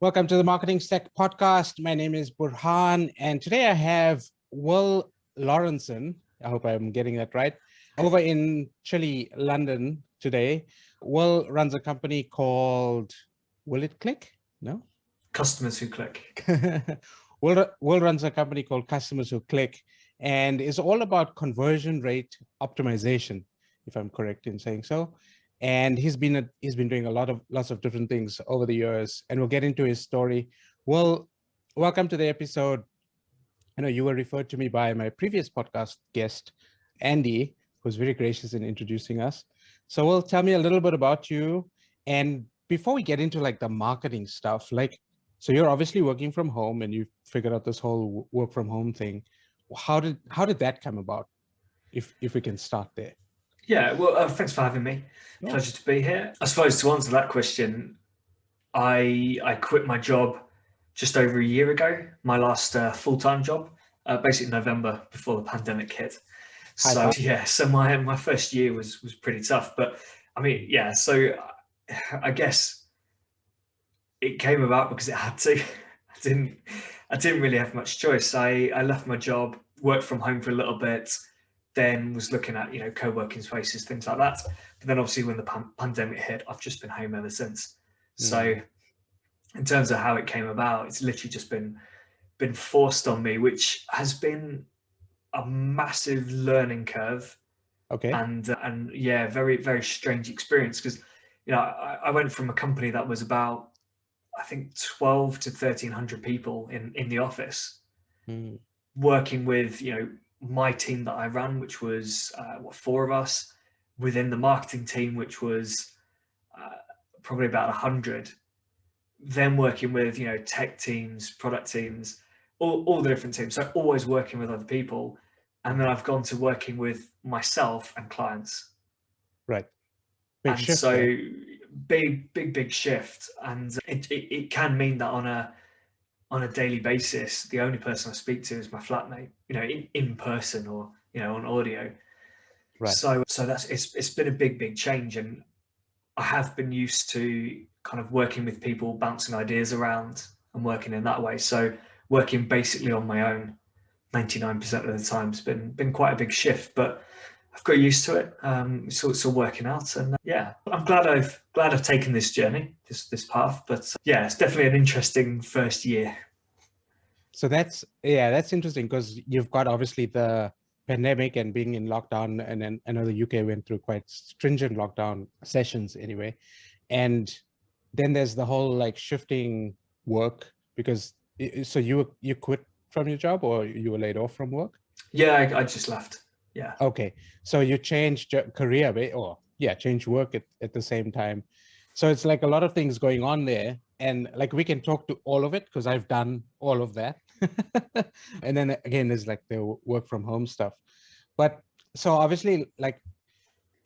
Welcome to the Marketing Stack podcast. My name is Burhan, and today I have Will Laurenson. I hope I'm getting that right. Over in Chile, London today. Will runs a company called, will it click? No? Customers Who Click. Will runs a company called Customers Who Click, and is all about conversion rate optimization, if I'm correct in saying so. And he's been doing lots of different things over the years, and we'll get into his story. Well, welcome to the episode. I know you were referred to me by my previous podcast guest, Andy, who was very gracious in introducing us. So, Will, tell me a little bit about you. And before we get into like the marketing stuff, so you're obviously working from home, and you figured out this whole work from home thing. How did that come about? If we can start there. Yeah, well, thanks for having me. Yeah. Pleasure to be here. I suppose to answer that question, I quit my job just over a year ago, my last full-time job, basically November before the pandemic hit. So my first year was pretty tough. But I mean, yeah, so I guess it came about because it had to. I didn't really have much choice. I left my job, worked from home for a little bit, then was looking at, co-working spaces, things like that. But then obviously when the pandemic hit, I've just been home ever since. So in terms of how it came about, it's literally just been forced on me, which has been a massive learning curve. Okay. And yeah, very, very strange experience because, I went from a company that was about, I think 12 to 1,300 people in the office, working with, my team that I ran, which was four of us, within the marketing team, which was probably about 100. Then working with, tech teams, product teams, all the different teams. So always working with other people. And then I've gone to working with myself and clients. Right. Big shift. So big shift. And it can mean that on a daily basis, the only person I speak to is my flatmate, in person or, on audio. Right. So it's been a big change. And I have been used to kind of working with people, bouncing ideas around and working in that way. So working basically on my own 99% of the time has been quite a big shift, but I've got used to it. It's all working out, and yeah, I'm glad I've taken this journey, this path. But yeah, it's definitely an interesting first year. So that's interesting because you've got obviously the pandemic and being in lockdown, and then I know the UK went through quite stringent lockdown sessions anyway, and then there's the whole like shifting work because so you quit from your job or you were laid off from work? Yeah, I just left. Yeah. Okay. So you changed career changed work at the same time. So it's like a lot of things going on there. And like we can talk to all of it because I've done all of that. And then again, there's like the work from home stuff. But so obviously, like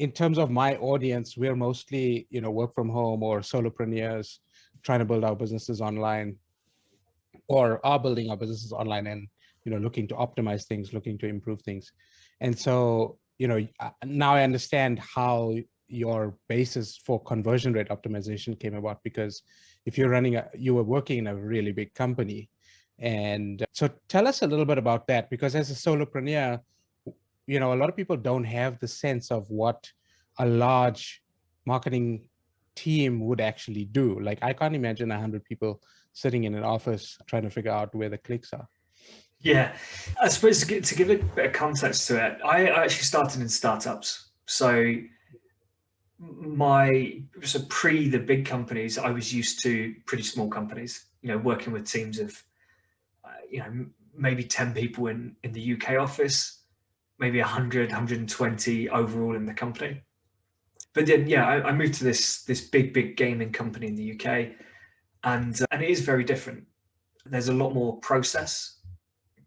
in terms of my audience, we're mostly, work from home or solopreneurs trying to build our businesses online, or are building our businesses online and, looking to optimize things, looking to improve things. And so, now I understand how your basis for conversion rate optimization came about, because if you were working in a really big company. And so tell us a little bit about that, because as a solopreneur, a lot of people don't have the sense of what a large marketing team would actually do. Like I can't imagine 100 people sitting in an office trying to figure out where the clicks are. Yeah, I suppose to give a bit of context to it, I actually started in startups. So pre the big companies, I was used to pretty small companies, working with teams of, maybe 10 people in the UK office, maybe 100, 120 overall in the company. But then, yeah, I moved to this big gaming company in the UK, and it is very different. There's a lot more process,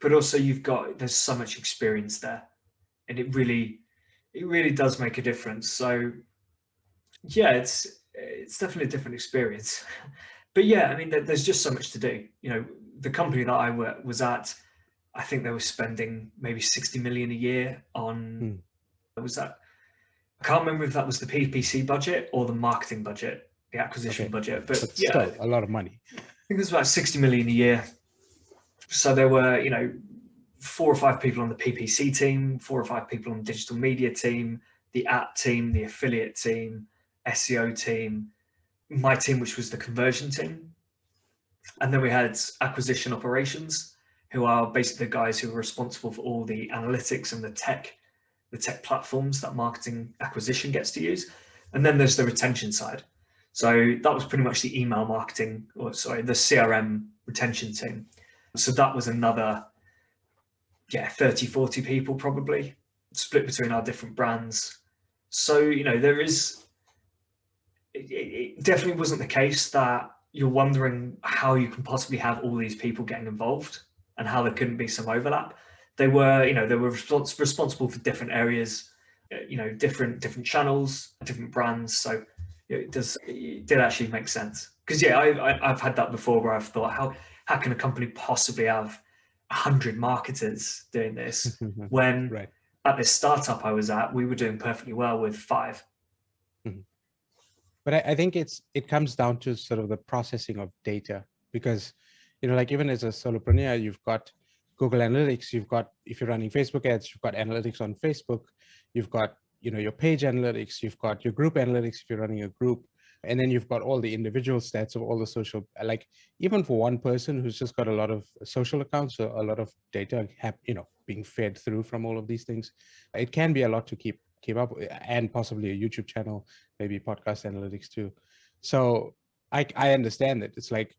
but also there's so much experience there, and it really does make a difference. So yeah, it's definitely a different experience. But yeah, I mean, there's just so much to do. The company that I was at, I think they were spending maybe 60 million a year on, was that? I can't remember if that was the PPC budget or the marketing budget, the acquisition budget, but yeah, still a lot of money. think there's about 60 million a year. So there were, 4 or 5 people on the PPC team, 4 or 5 people on the digital media team, the app team, the affiliate team, SEO team, my team, which was the conversion team. And then we had acquisition operations, who are basically the guys who are responsible for all the analytics and the tech platforms that marketing acquisition gets to use. And then there's the retention side. So that was pretty much the email marketing, the CRM retention team. So that was another, 30, 40 people probably, split between our different brands. So, it definitely wasn't the case that you're wondering how you can possibly have all these people getting involved and how there couldn't be some overlap. They were responsible for different areas, different channels, different brands. So it did actually make sense. Because I've had that before where I've thought, how can a company possibly have 100 marketers doing this when Right. at this startup I was at, we were doing perfectly well with 5. But I think it comes down to sort of the processing of data, because, like even as a solopreneur, you've got Google Analytics, you've got, if you're running Facebook ads, you've got analytics on Facebook, you've got, your page analytics, you've got your group analytics if you're running a group, and then you've got all the individual stats of all the social, like even for one person who's just got a lot of social accounts, so a lot of data, being fed through from all of these things, it can be a lot to keep up with, and possibly a YouTube channel, maybe podcast analytics too. So I understand that it's like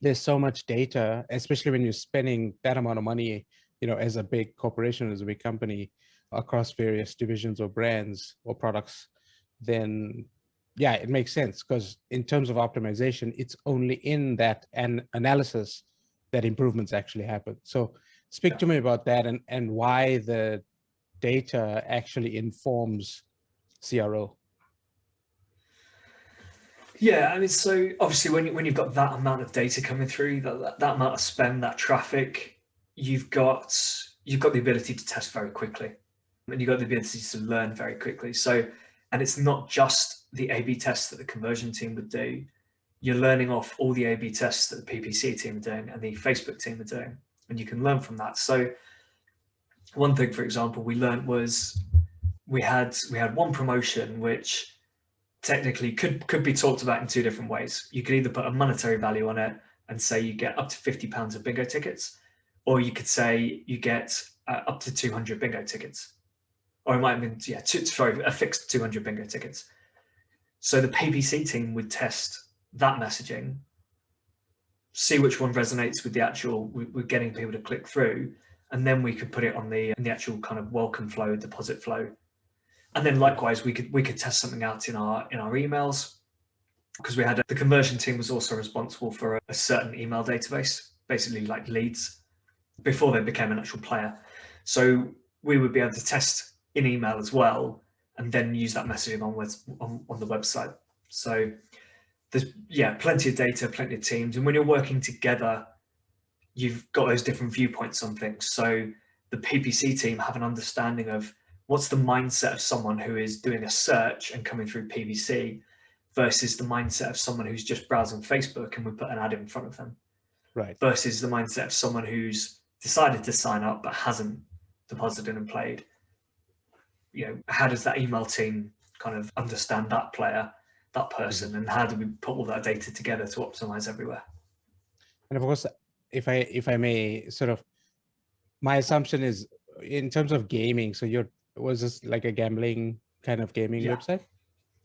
there's so much data, especially when you're spending that amount of money, as a big corporation, as a big company across various divisions or brands or products, then yeah, it makes sense, because in terms of optimization, it's only in that analysis that improvements actually happen. So speak to me about that and why the data actually informs CRO. Yeah, I mean, so obviously when you've got that amount of data coming through, that amount of spend, that traffic, you've got the ability to test very quickly, and you've got the ability to learn very quickly. So, and it's not just the A/B tests that the conversion team would do. You're learning off all the A/B tests that the PPC team are doing and the Facebook team are doing, and you can learn from that. So, one thing, for example, we learned was we had one promotion which technically could be talked about in 2 different ways. You could either put a monetary value on it and say you get up to £50 of bingo tickets, or you could say you get up to 200 bingo tickets, or it might have been a fixed 200 bingo tickets. So the PPC team would test that messaging, see which one resonates with the actual, with getting people to click through, and then we could put it on the actual kind of welcome flow, deposit flow. And then likewise, we could test something out in our emails, because we had the conversion team was also responsible for a certain email database, basically like leads, before they became an actual player. So we would be able to test in email as well, and then use that messaging on the website. So there's plenty of data, plenty of teams, and when you're working together, you've got those different viewpoints on things. So the PPC team have an understanding of what's the mindset of someone who is doing a search and coming through PPC versus the mindset of someone who's just browsing Facebook and we put an ad in front of them. Right. Versus the mindset of someone who's decided to sign up but hasn't deposited and played. How does that email team kind of understand that player, that person, and how do we put all that data together to optimize everywhere? And of course, if I may, sort of, my assumption is in terms of gaming. So was this like a gambling kind of gaming website?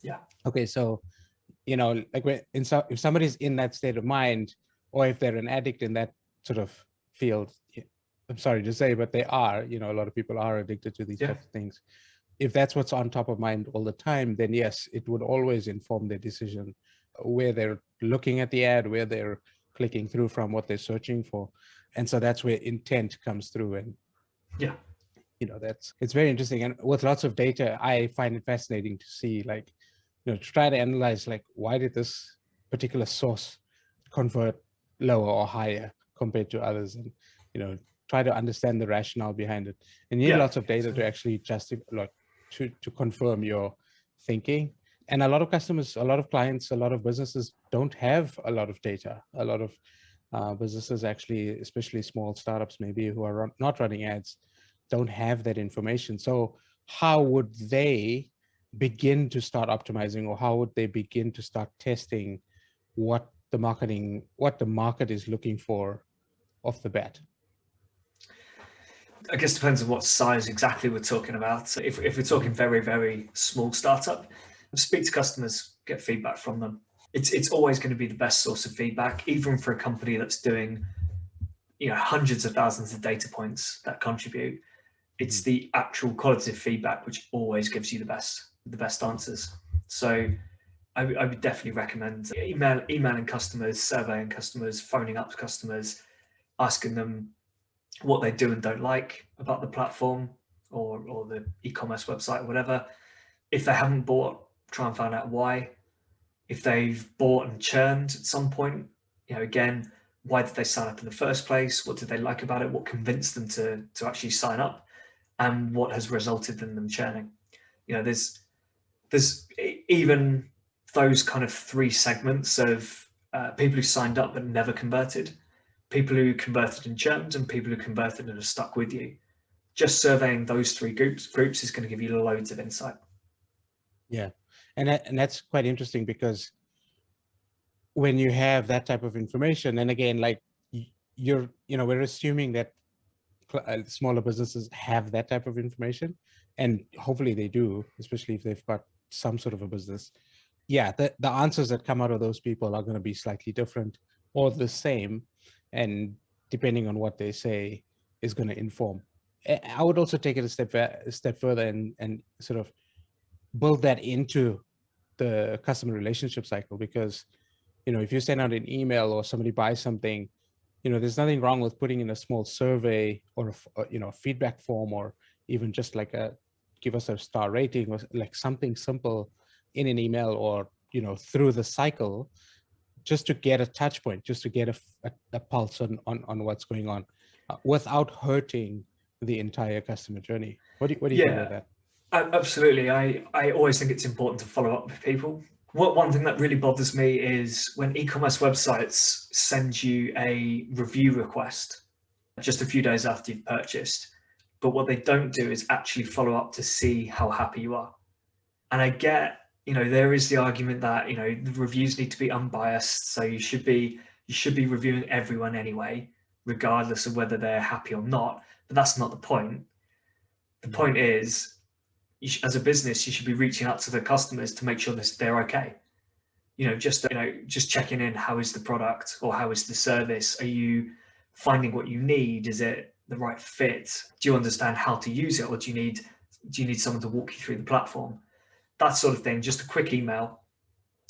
Yeah. Okay, so like if somebody's in that state of mind, or if they're an addict in that sort of field, I'm sorry to say, but they are. A lot of people are addicted to these types of things. If that's what's on top of mind all the time, then yes, it would always inform their decision, where they're looking at the ad, where they're clicking through from, what they're searching for. And so that's where intent comes through. And it's very interesting. And with lots of data, I find it fascinating to see, like, to try to analyze, like, why did this particular source convert lower or higher compared to others, and try to understand the rationale behind it. And you need lots of data to actually justify, to confirm your thinking. And a lot of customers, a lot of clients, a lot of businesses don't have a lot of data. A lot of businesses actually, especially small startups maybe who are not running ads, don't have that information. So how would they begin to start optimizing, or how would they begin to start testing what the market is looking for off the bat? I guess it depends on what size exactly we're talking about. If we're talking very, very small startup, speak to customers, get feedback from them. It's always going to be the best source of feedback, even for a company that's doing, hundreds of thousands of data points that contribute. It's the actual qualitative feedback which always gives you the best answers. So I would definitely recommend emailing customers, surveying customers, phoning up customers, asking them what they do and don't like about the platform or the e-commerce website or whatever. If they haven't bought, try and find out why. If they've bought and churned at some point, again, why did they sign up in the first place? What did they like about it? What convinced them to actually sign up? And what has resulted in them churning? There's even those kind of three segments of people who signed up but never converted, people who converted and churned, and people who converted and have stuck with you. Just surveying those three groups is going to give you loads of insight. Yeah, and that's quite interesting, because when you have that type of information, and again, like we're assuming that smaller businesses have that type of information, and hopefully they do, especially if they've got some sort of a business. Yeah, the answers that come out of those people are going to be slightly different or the same, and depending on what they say is going to inform. I would also take it a step further and sort of build that into the customer relationship cycle, because if you send out an email or somebody buys something, there's nothing wrong with putting in a small survey or a feedback form, or even just like give us a star rating, or like something simple in an email, or through the cycle, just to get a touch point, just to get a pulse on what's going on, without hurting the entire customer journey. What do you think about that? Absolutely. I always think it's important to follow up with people. One thing that really bothers me is when e-commerce websites send you a review request just a few days after you've purchased, but what they don't do is actually follow up to see how happy you are. And I get, there is the argument that, the reviews need to be unbiased, so you should be reviewing everyone anyway, regardless of whether they're happy or not. But that's not the point. The point is, as a business, you should be reaching out to the customers to make sure that they're okay. Just checking in. How is the product, or how is the service? Are you finding what you need? Is it the right fit? Do you understand how to use it, or do you need someone to walk you through the platform? That sort of thing. Just a quick email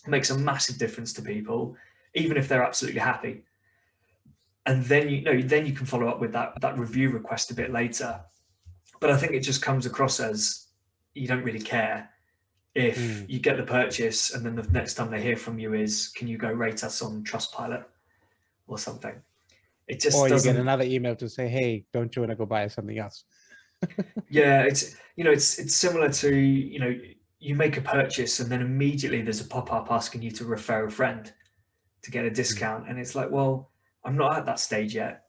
makes a massive difference to people, even if they're absolutely happy. And then you can follow up with that review request a bit later. But I think it just comes across as you don't really care if you get the purchase and then the next time they hear from you is, can you go rate us on Trustpilot or something? It just or doesn't. You get another email to say, hey, don't you want to go buy something else? Yeah, it's similar to, you make a purchase and then immediately there's a pop-up asking you to refer a friend to get a discount. And it's like, well, I'm not at that stage yet.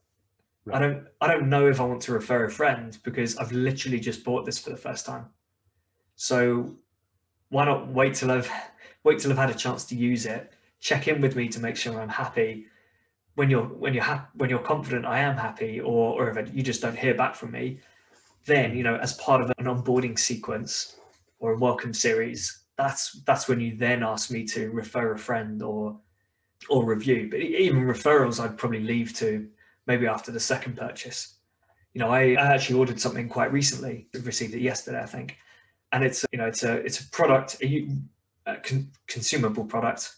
Right. I don't know if I want to refer a friend because I've literally just bought this for the first time. So why not wait till I've had a chance to use it, check in with me to make sure I'm happy. When you're confident I am happy, or if you just don't hear back from me, then as part of an onboarding sequence or a welcome series, that's when you then ask me to refer a friend or review. But even referrals, I'd probably leave to maybe after the second purchase. I actually ordered something quite recently. I received it yesterday, I think, and it's a product, consumable product,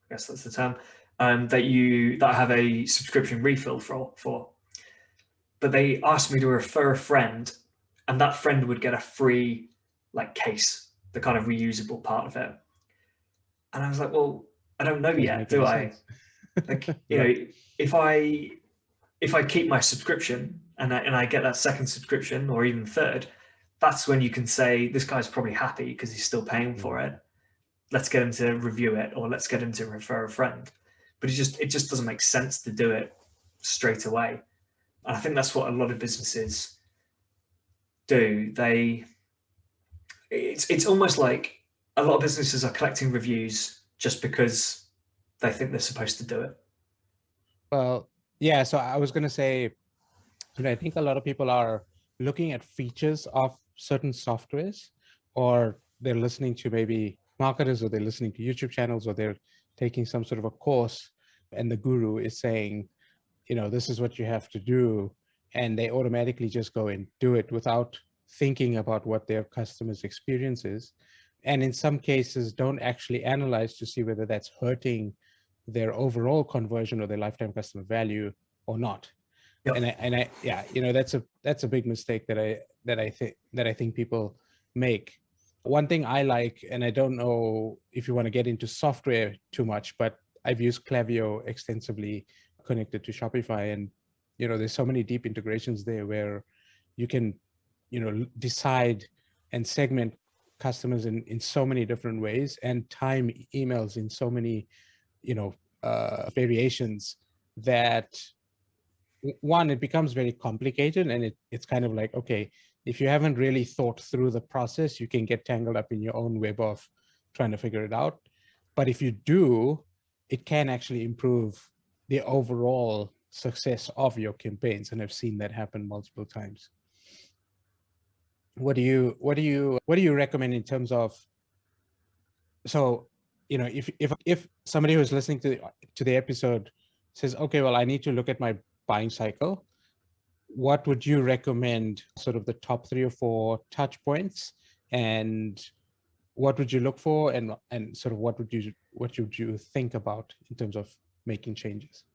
I guess that's the term, that I have a subscription refill for. But they asked me to refer a friend, and that friend would get a free case, the kind of reusable part of it. And I was like, well, I don't know yet, do I? If I keep my subscription and I get that second subscription or even third, that's when you can say this guy's probably happy because he's still paying for it. let's get him to review it, or let's get him to refer a friend. But it just doesn't make sense to do it straight away. And I think that's what a lot of businesses do. It's almost like a lot of businesses are collecting reviews just because they think they're supposed to do it. Well, yeah. So I was going to say, I think a lot of people are looking at features of certain softwares, or they're listening to maybe marketers, or they're listening to YouTube channels, or they're taking some sort of a course, and the guru is saying, this is what you have to do. And they automatically just go and do it without thinking about what their customer's experience is. And in some cases, don't actually analyze to see whether that's hurting their overall conversion or their lifetime customer value or not. Yep. That's a big mistake that I think people make. One thing I like, and I don't know if you want to get into software too much, but I've used Klaviyo extensively connected to Shopify, and there's so many deep integrations there where you can decide and segment customers in so many different ways, and time emails in so many variations, that one, it becomes very complicated, and it's kind of like, okay, if you haven't really thought through the process, you can get tangled up in your own web of trying to figure it out. But if you do, it can actually improve the overall success of your campaigns, and I've seen that happen multiple times. What do you recommend in terms of, so if somebody who's listening to the episode says, okay, well, I need to look at my buying cycle, what would you recommend, sort of the top 3 or 4 touch points, and what would you look for, and sort of what would you think about in terms of making changes?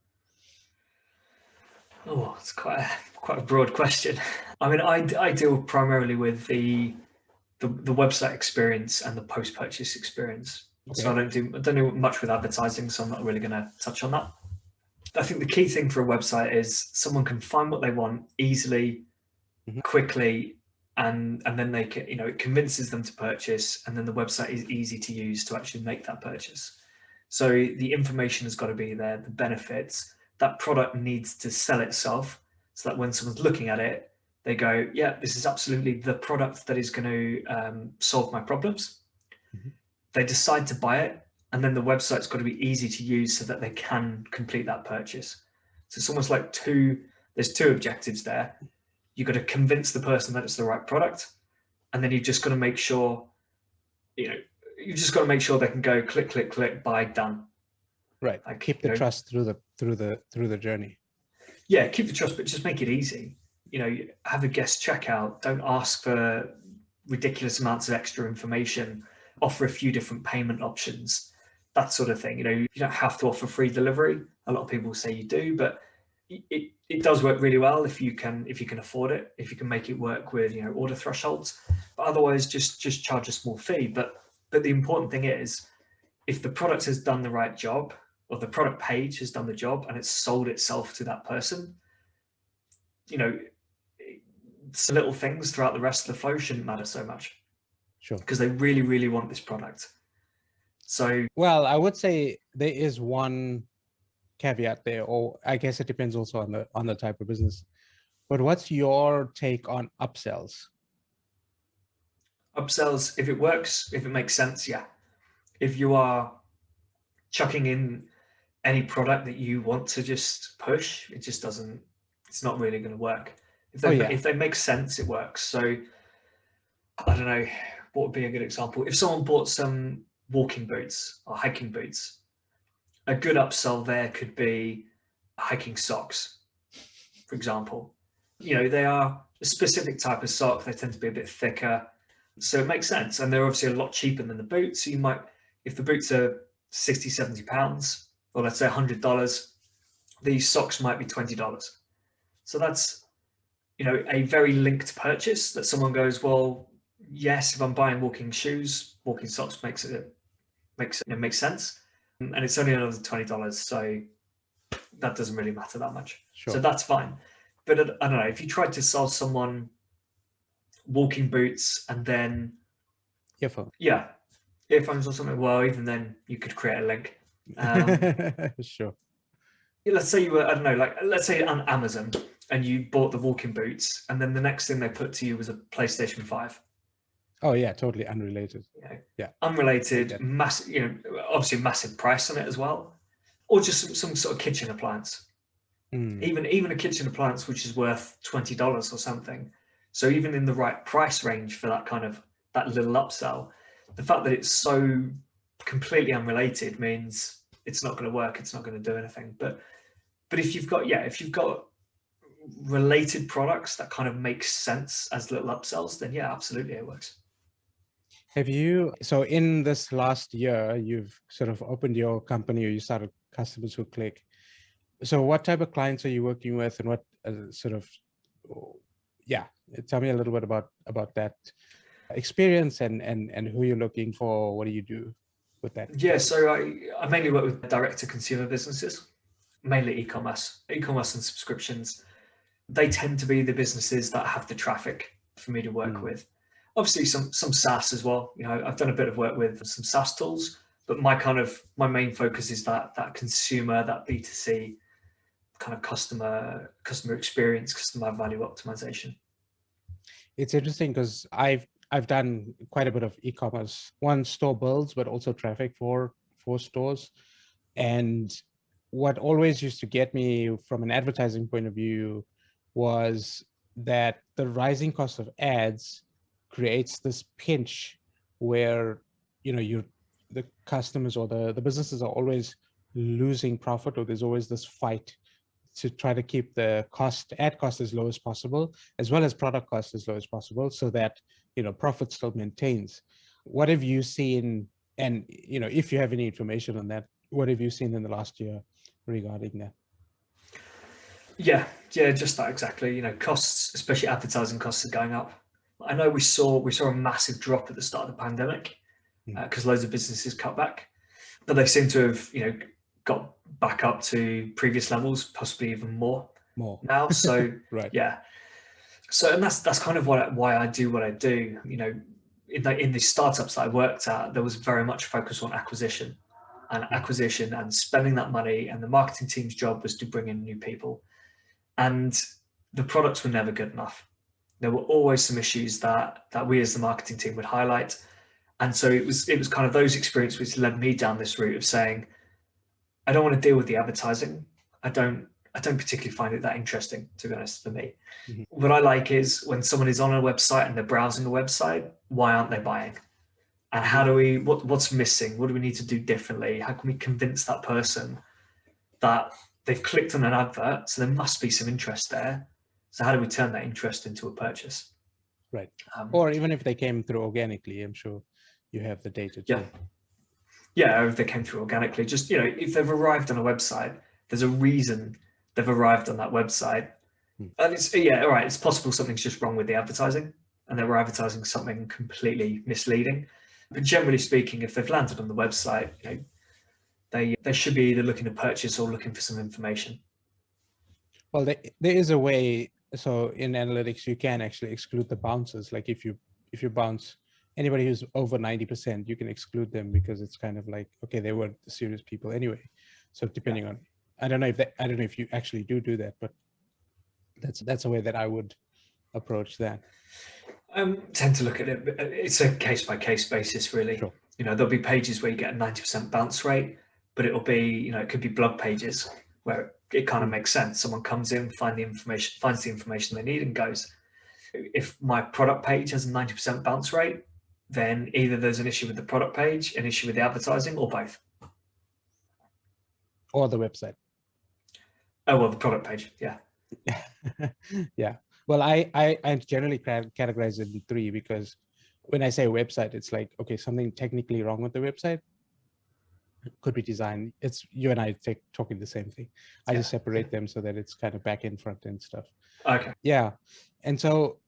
Oh, it's quite a broad question. I mean, I deal primarily with the website experience and the post-purchase experience. Okay. So I don't do much with advertising, so I'm not really going to touch on that. I think the key thing for a website is someone can find what they want easily, quickly, and then they can, it convinces them to purchase, and then the website is easy to use to actually make that purchase. So the information has got to be there, the benefits. That product needs to sell itself, so that when someone's looking at it, they go, yeah, this is absolutely the product that is going to solve my problems. They decide to buy it, and then the website's got to be easy to use so that they can complete that purchase. So it's almost like there's 2 objectives there. You've got to convince the person that it's the right product, and then you've just got to make sure, you've just got to make sure they can go click, click, click, buy, done. Right. Like, keep the trust through the journey. Yeah, keep the trust, but just make it easy. Have a guest checkout. Don't ask for ridiculous amounts of extra information. Offer a few different payment options, that sort of thing. You don't have to offer free delivery. A lot of people say you do, but it does work really well if you can afford it, if you can make it work with order thresholds. But otherwise, just charge a small fee. But the important thing is, if the product has done the right job, or the product page has done the job and it's sold itself to that person, some little things throughout the rest of the flow shouldn't matter so much. Sure. Because they really, really want this product. So, well, I would say there is one caveat there, or I guess it depends also on the type of business. But what's your take on upsells? Upsells, if it works, if it makes sense, yeah. If you are chucking in any product that you want to just push, it's not really going to work. If they make sense, it works. So I don't know, what would be a good example? If someone bought some walking boots or hiking boots, a good upsell there could be hiking socks, for example. They are a specific type of sock. They tend to be a bit thicker. So it makes sense. And they're obviously a lot cheaper than the boots. So you might, if the boots are 60, 70 pounds, or let's say $100, these socks might be $20. So that's, a very linked purchase that someone goes, well, yes, if I'm buying walking shoes, walking socks makes sense. And it's only another $20. So that doesn't really matter that much. Sure. So that's fine. But I don't know, if you tried to sell someone walking boots and then earphone. Yeah. earphones or something, well, even then you could create a link. Sure. Let's say you were, I don't know, like let's say on Amazon and you bought the walking boots, and then the next thing they put to you was a PlayStation 5. Oh yeah, totally unrelated. Yeah, unrelated, massive, obviously a massive price on it as well, or just some sort of kitchen appliance. Even a kitchen appliance which is worth $20 or something. So even in the right price range for that little upsell, the fact that it's so completely unrelated means it's not going to work. It's not going to do anything. But if you've got related products that kind of make sense as little upsells, then yeah, absolutely it works. So in this last year, you've sort of opened your company, or you started Customers Who Click. So what type of clients are you working with, and what tell me a little bit about that experience and who you're looking for. What do you do with that? Yeah, so I mainly work with direct-to-consumer businesses, mainly e-commerce and subscriptions. They tend to be the businesses that have the traffic for me to work with. Obviously some SaaS as well. I've done a bit of work with some SaaS tools, but my main focus is that consumer, that B2C kind of customer experience, customer value optimization. It's interesting because I've done quite a bit of e-commerce, one store builds, but also traffic for stores. And what always used to get me from an advertising point of view was that the rising cost of ads creates this pinch where the customers or the businesses are always losing profit, or there's always this fight to try to keep the ad cost as low as possible, as well as product cost as low as possible, so that profit still maintains. What have you seen, and if you have any information on that, what have you seen in the last year regarding that? Yeah, just that exactly. Costs, especially advertising costs, are going up. I know we saw a massive drop at the start of the pandemic because loads of businesses cut back, but they seem to have got back up to previous levels, possibly even more now. So right. Yeah. So, and that's kind of why I do what I do. In the startups that I worked at, there was very much focus on acquisition and spending that money, and the marketing team's job was to bring in new people. And the products were never good enough. There were always some issues that we as the marketing team would highlight. And so it was kind of those experiences which led me down this route of saying, I don't want to deal with the advertising. I don't particularly find it that interesting, to be honest, for me. Mm-hmm. What I like is when someone is on a website and they're browsing a website, why aren't they buying? And how do we, what's missing? What do we need to do differently? How can we convince that person that they've clicked on an advert, so there must be some interest there? So how do we turn that interest into a purchase? Right. Or even if they came through organically, I'm sure you have the data too. Yeah, or if they came through organically, just, if they've arrived on a website, there's a reason they've arrived on that website. And it's possible something's just wrong with the advertising and they were advertising something completely misleading. But generally speaking, if they've landed on the website, they should be either looking to purchase or looking for some information. Well, there is a way. So in analytics, you can actually exclude the bounces. Like if you bounce anybody who's over 90%, you can exclude them because it's kind of like, okay, they were serious people anyway. So depending on, I don't know if you actually do that, but that's a way that I would approach that. Tend to look at it. It's a case by case basis, really. Sure. There'll be pages where you get a 90% bounce rate, but it'll be, it could be blog pages where it kind of makes sense. Someone comes in, finds the information they need and goes. If my product page has a 90% bounce rate, then either there's an issue with the product page, an issue with the advertising, or both. Or the website. Oh, well, the product page, yeah. Yeah. Well, I generally categorize it in three, because when I say website, it's like, okay, something technically wrong with the website. It could be design. It's you and I talking the same thing. I just separate them so that it's kind of back end, front end stuff. Okay. Yeah. And so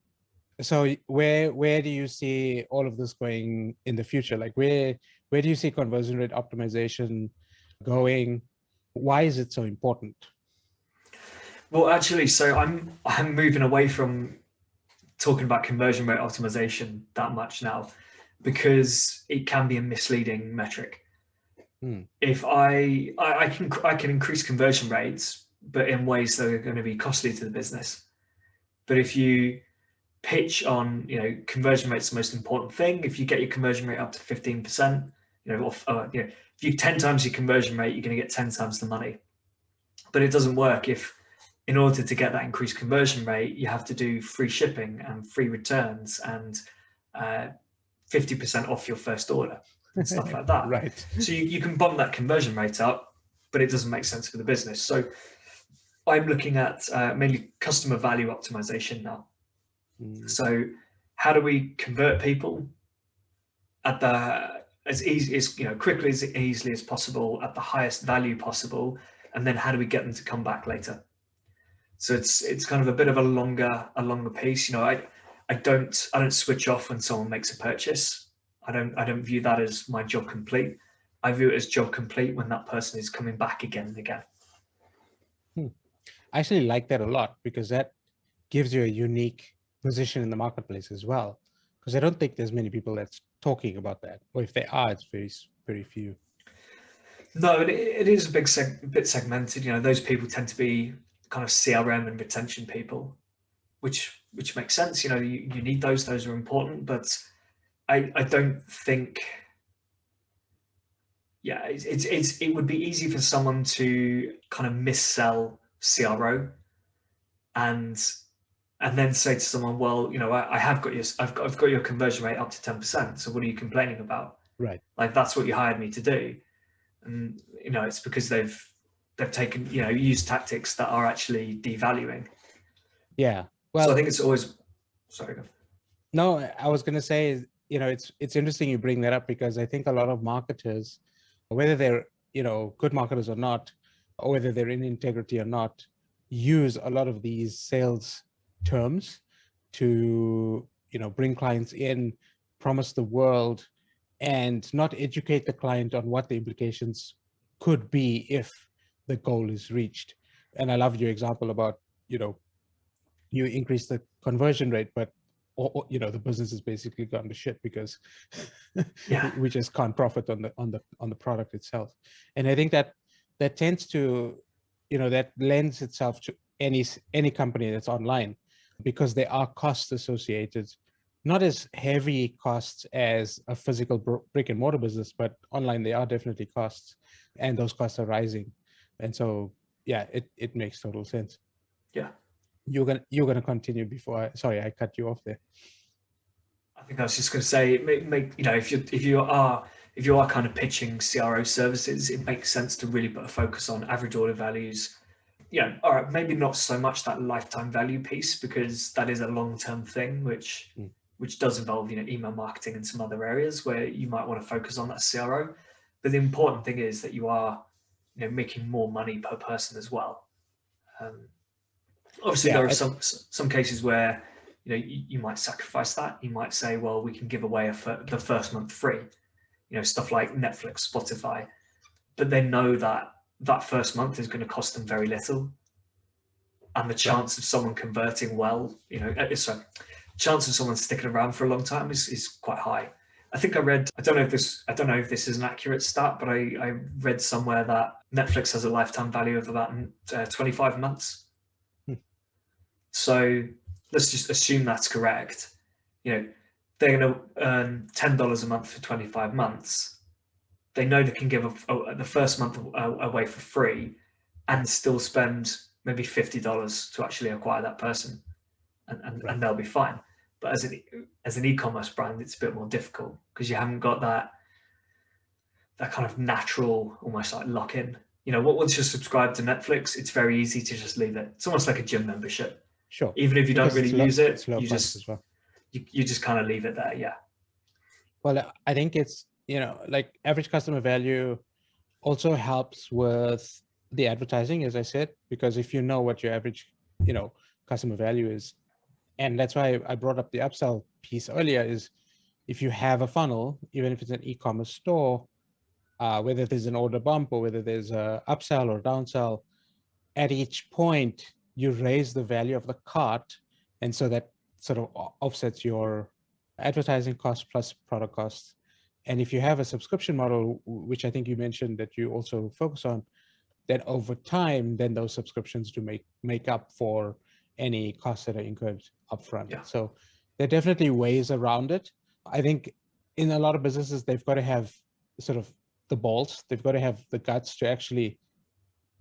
where do you see all of this going in the future? Like where do you see conversion rate optimization going? Why is it so important? Well, actually, so I'm moving away from talking about conversion rate optimization that much now. because it can be a misleading metric. Hmm. If I can increase conversion rates, but in ways that are going to be costly to the business. But if you pitch on, conversion rate's the most important thing. If you get your conversion rate up to 15%, if you 10 times your conversion rate, you're going to get 10 times the money. But it doesn't work if, in order to get that increased conversion rate, you have to do free shipping and free returns and 50% off your first order and stuff like that. Right. So you can bump that conversion rate up, but it doesn't make sense for the business. So I'm looking at mainly customer value optimization now. So how do we convert people at as easy as quickly, as easily as possible, at the highest value possible, and then how do we get them to come back later? So it's kind of a bit of a longer piece. I don't switch off when someone makes a purchase. I don't view that as my job complete. I view it as job complete when that person is coming back again and again. I actually like that a lot, because that gives you a unique position in the marketplace as well. Because I don't think there's many people that's talking about that, or if they are, it's very, very few. No, it is a bit segmented. Those people tend to be kind of CRM and retention people, which makes sense. You need those are important, but I don't think, it would be easy for someone to kind of missell CRO and then say to someone, well, I've got your conversion rate up to 10%. So what are you complaining about? Right. Like, that's what you hired me to do. And, it's because they've taken, used tactics that are actually devaluing. Yeah. Well, So I think it's always, sorry. No, I was going to say, it's interesting you bring that up, because I think a lot of marketers, whether they're, good marketers or not, or whether they're in integrity or not, use a lot of these sales terms to, bring clients in, promise the world, and not educate the client on what the implications could be if the goal is reached. And I love your example about, you increase the conversion rate, but the business is basically gone to shit because we just can't profit on the product itself. And I think that tends to, that lends itself to any company that's online, because there are costs associated, not as heavy costs as a physical brick and mortar business, but online there are definitely costs, and those costs are rising. And so, yeah, it makes total sense. Yeah. You're gonna continue before sorry, I cut you off there. I think I was just going to say, if you are kind of pitching CRO services, it makes sense to really put a focus on average order values. All right, maybe not so much that lifetime value piece, because that is a long-term thing, which does involve email marketing and some other areas where you might want to focus on that CRO. But the important thing is that you are making more money per person as well. Obviously, there are some cases where you might sacrifice that. You might say, well, we can give away the first month free, stuff like Netflix, Spotify, but they know that first month is going to cost them very little, and the chance of someone converting well, chance of someone sticking around for a long time is quite high. I think I read, I don't know if this is an accurate stat, but I read somewhere that Netflix has a lifetime value of about 25 months. So let's just assume that's correct. They're going to earn $10 a month for 25 months. They know they can give the first month away for free and still spend maybe $50 to actually acquire that person, and they'll be fine. But as an e-commerce brand, it's a bit more difficult, because you haven't got that kind of natural, almost like lock-in. Once you're subscribed to Netflix, it's very easy to just leave it. It's almost like a gym membership. Sure. Even if you don't really use it, you just kind of leave it there. Yeah. Well, I think it's, like average customer value also helps with the advertising, as I said, because if you know what your average, customer value is, and that's why I brought up the upsell piece earlier, is if you have a funnel, even if it's an e-commerce store, whether there's an order bump or whether there's a upsell or downsell, at each point you raise the value of the cart, and so that sort of offsets your advertising cost plus product costs. And if you have a subscription model, which I think you mentioned that you also focus on, then over time, then those subscriptions do make up for any costs that are incurred upfront. Yeah. So there are definitely ways around it. I think in a lot of businesses, they've got to have sort of the balls, they've got to have the guts to actually,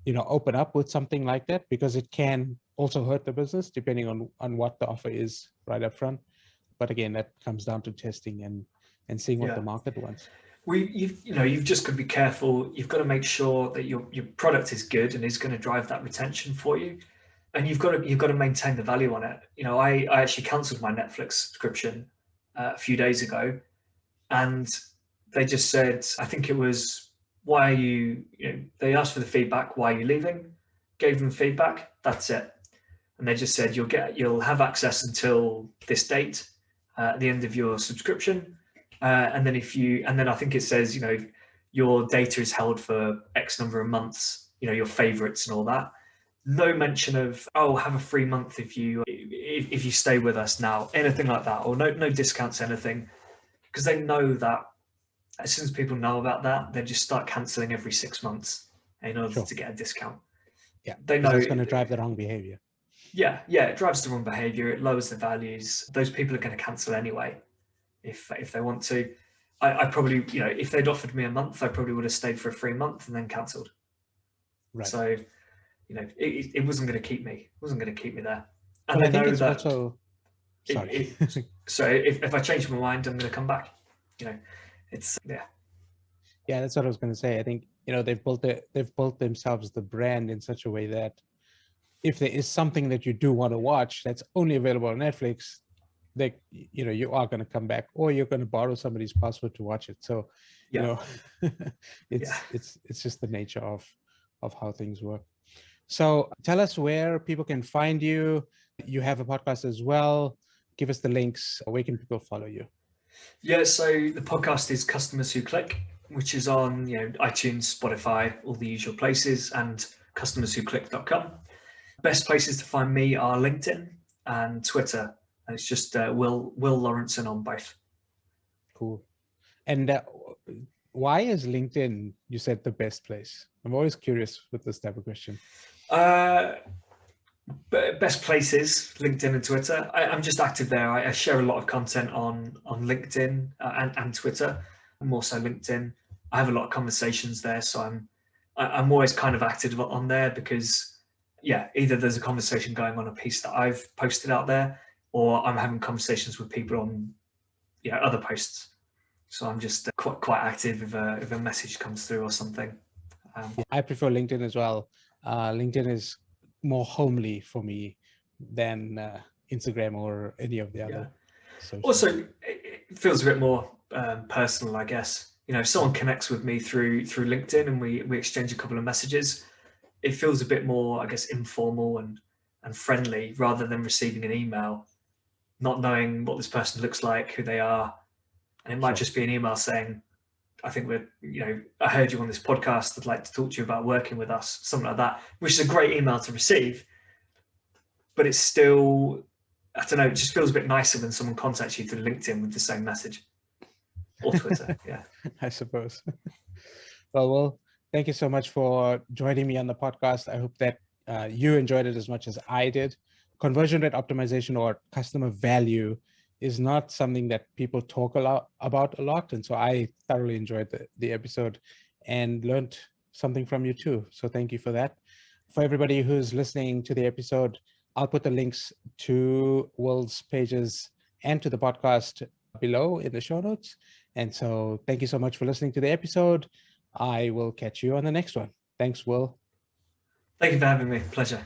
open up with something like that, because it can also hurt the business depending on what the offer is right up front. But again, that comes down to testing and seeing what the market wants. You've just got to be careful. You've got to make sure that your product is good and is going to drive that retention for you, and you've got to maintain the value on it. I actually cancelled my Netflix subscription a few days ago, and they just said, I think it was, why are you? They asked for the feedback. Why are you leaving? Gave them feedback. That's it, and they just said you'll have access until this date at the end of your subscription. And then I think it says, your data is held for X number of months, your favorites and all that. No mention of, have a free month if you stay with us now, anything like that, or no discounts, anything, because they know that as soon as people know about that, they just start cancelling every 6 months in order to get a discount. Yeah, they know it's going to drive the wrong behavior. Yeah, it drives the wrong behavior. It lowers the values. Those people are going to cancel anyway. If they want to. I probably, if they'd offered me a month, I probably would have stayed for a free month and then cancelled. Right. So, it wasn't going to keep me. It wasn't going to keep me there. And well, I think it's also. Sorry. So if I change my mind, I'm going to come back. It's yeah. Yeah, that's what I was going to say. I think they've built themselves the brand in such a way that if there is something that you do want to watch that's only available on Netflix, that you are going to come back, or you're going to borrow somebody's password to watch it. So it's just the nature of how things work. So tell us where people can find you. You have a podcast as well. Give us the links. Where can people follow you? Yeah, so the podcast is Customers Who Click, which is on iTunes, Spotify, all the usual places, and customerswhoclick.com. Best places to find me are LinkedIn and Twitter. And it's just Will Laurenson on both. Cool. And why is LinkedIn, you said, the best place? I'm always curious with this type of question. Best places, LinkedIn and Twitter. I'm just active there. I share a lot of content on LinkedIn and Twitter, and more so LinkedIn. I have a lot of conversations there, so I'm always kind of active on there because, either there's a conversation going on a piece that I've posted out there, or I'm having conversations with people on other posts. So I'm just quite active if a message comes through or something. I prefer LinkedIn as well. LinkedIn is more homely for me than Instagram or any of the other social. Also, it feels a bit more personal, I guess. If someone connects with me through LinkedIn and we exchange a couple of messages, it feels a bit more, I guess, informal and friendly, rather than receiving an email, not knowing what this person looks like, who they are. And it might just be an email saying, I think I heard you on this podcast. I'd like to talk to you about working with us, something like that, which is a great email to receive. But it's still, I don't know, it just feels a bit nicer when someone contacts you through LinkedIn with the same message, or Twitter. Yeah, I suppose. Well, thank you so much for joining me on the podcast. I hope that you enjoyed it as much as I did. Conversion rate optimization, or customer value, is not something that people talk about a lot. And so I thoroughly enjoyed the episode and learned something from you too. So thank you for that. For everybody who's listening to the episode, I'll put the links to Will's pages and to the podcast below in the show notes. And so thank you so much for listening to the episode. I will catch you on the next one. Thanks, Will. Thank you for having me. Pleasure.